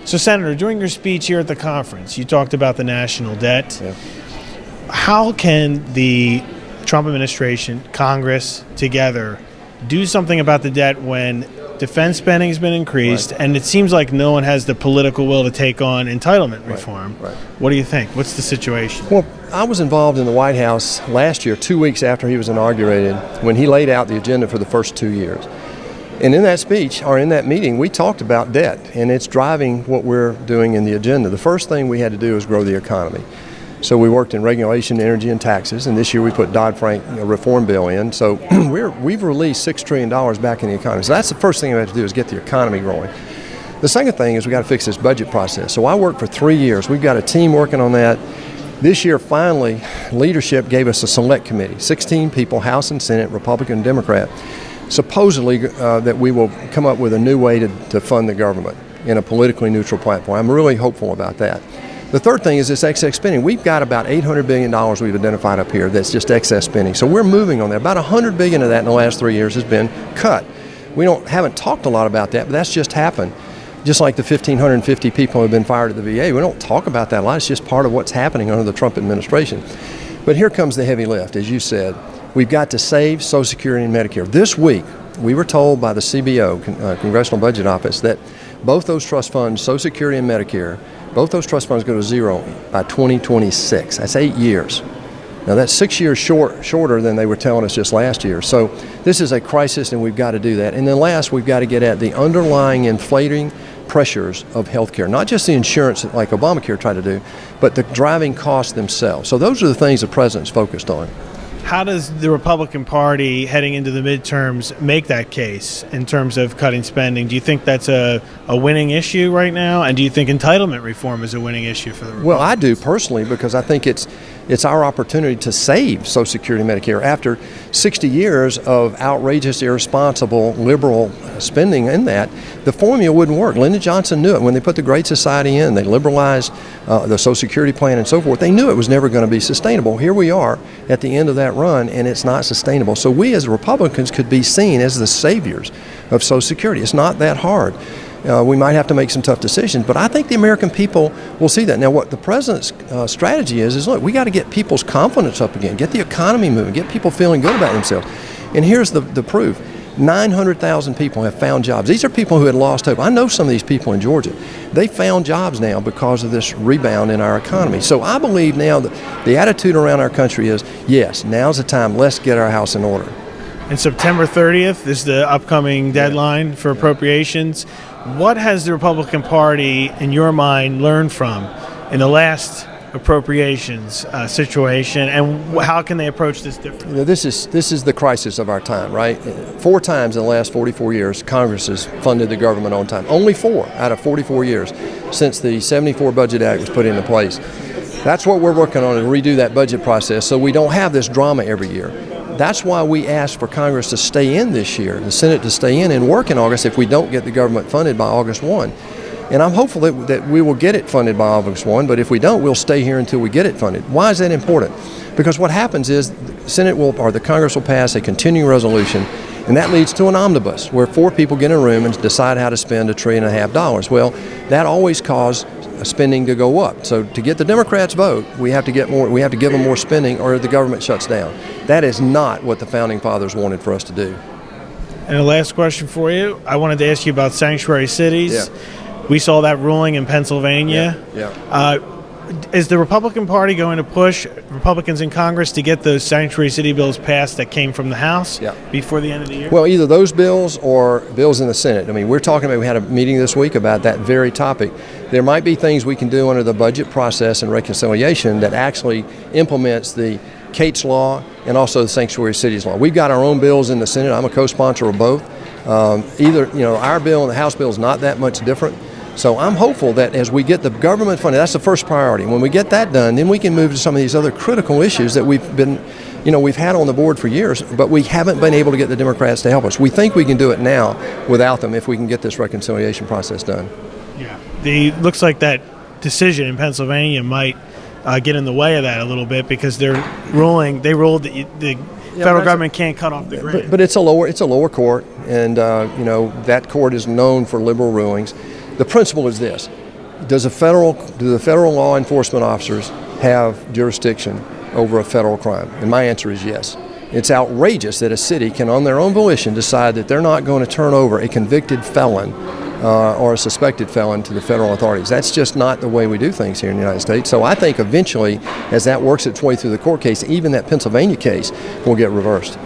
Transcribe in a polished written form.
So, Senator, during your speech here at the conference, you talked about the national debt. Yeah. How can the Trump administration, Congress, together do something about the debt when defense spending has been increased, Right. and it seems like no one has the political will to take on entitlement reform? Right. What do you think? What's the situation? Well, I was involved in the White House last year, 2 weeks after he was inaugurated, when he laid out the agenda for the first 2 years. And in that speech, or in that meeting, we talked about debt, and it's driving what we're doing in the agenda. The first thing we had to do is grow the economy. So we worked in regulation, energy, and taxes, and this year we put Dodd-Frank reform bill in. So we've released $6 trillion back in the economy. So that's the first thing we have to do is get the economy growing. The second thing is we got to fix this budget process. So I worked for 3 years. We've got a team working on that. This year, finally, leadership gave us a select committee, 16 people, House and Senate, Republican and Democrat, supposedly that we will come up with a new way to fund the government in a politically neutral platform. I'm really hopeful about that. The third thing is this excess spending. We've got about $800 billion we've identified up here that's just excess spending. So we're moving on there. About $100 billion of that in the last 3 years has been cut. We haven't talked a lot about that, but that's just happened. Just like the 1,550 people who have been fired at the VA. We don't talk about that a lot. It's just part of what's happening under the Trump administration. But here comes the heavy lift, as you said. We've got to save Social Security and Medicare. This week, we were told by the CBO, Congressional Budget Office, that both those trust funds, Social Security and Medicare, both those trust funds go to zero by 2026. That's 8 years. Now that's 6 years shorter than they were telling us just last year. So this is a crisis, and we've got to do that. And then last, we've got to get at the underlying inflating pressures of healthcare, not just the insurance like Obamacare tried to do, but the driving costs themselves. So those are the things the president's focused on. How does the Republican Party heading into the midterms make that case in terms of cutting spending? Do you think that's a winning issue right now? And do you think entitlement reform is a winning issue for the Republicans? Well, I do personally, because I think it's our opportunity to save Social Security and Medicare. After 60 years of outrageous, irresponsible, liberal spending in that, the formula wouldn't work. Lyndon Johnson knew it. When they put the Great Society in, they liberalized the Social Security plan and so forth. They knew it was never going to be sustainable. Here we are at the end of that run, and it's not sustainable. So we as Republicans could be seen as the saviors of Social Security. It's not that hard. We might have to make some tough decisions, but I think the American people will see that. Now, what the president's strategy is look, we got to get people's confidence up again, get the economy moving, get people feeling good about themselves. And here's the proof. 900,000 people have found jobs. These are people who had lost hope. I know some of these people in Georgia. They found jobs now because of this rebound in our economy. So I believe now that the attitude around our country is, yes, now's the time, let's get our house in order. And September 30th is the upcoming deadline for appropriations. What has the Republican Party, in your mind, learned from in the last appropriations situation, and how can they approach this differently? You know, this is the crisis of our time, right? 4 times in the last 44 years, Congress has funded the government on time. Only 4 out of 44 years since the 74 Budget Act was put into place. That's what we're working on, to redo that budget process so we don't have this drama every year. That's why we asked for Congress to stay in this year, the Senate to stay in and work in August if we don't get the government funded by August 1. And I'm hopeful that we will get it funded by August 1, but if we don't, we'll stay here until we get it funded. Why is that important? Because what happens is the Congress will pass a continuing resolution, and that leads to an omnibus where 4 people get in a room and decide how to spend $1.5 trillion. Well, that always caused spending to go up. So to get the Democrats' vote, we have to give them more spending, or the government shuts down. That is not what the Founding Fathers wanted for us to do. And the last question for you, I wanted to ask you about sanctuary cities. Yeah. We saw that ruling in Pennsylvania. Yeah. Is the Republican Party going to push Republicans in Congress to get those sanctuary city bills passed that came from the House before the end of the year? Well, either those bills or bills in the Senate. I mean, we had a meeting this week about that very topic. There might be things we can do under the budget process and reconciliation that actually implements the Cates Law and also the Sanctuary Cities Law. We've got our own bills in the Senate. I'm a co-sponsor of both. Our bill and the House bill is not that much different. So I'm hopeful that as we get the government funded, that's the first priority. When we get that done, then we can move to some of these other critical issues that we've had on the board for years, but we haven't been able to get the Democrats to help us. We think we can do it now without them if we can get this reconciliation process done. Yeah. Looks like that decision in Pennsylvania might get in the way of that a little bit because they ruled that the federal government can't cut off the grant. But it's a lower court, and that court is known for liberal rulings. The principle is this: do the federal law enforcement officers have jurisdiction over a federal crime? And my answer is yes. It's outrageous that a city can, on their own volition, decide that they're not going to turn over a convicted felon or a suspected felon to the federal authorities. That's just not the way we do things here in the United States. So I think eventually, as that works its way through the court case, even that Pennsylvania case will get reversed.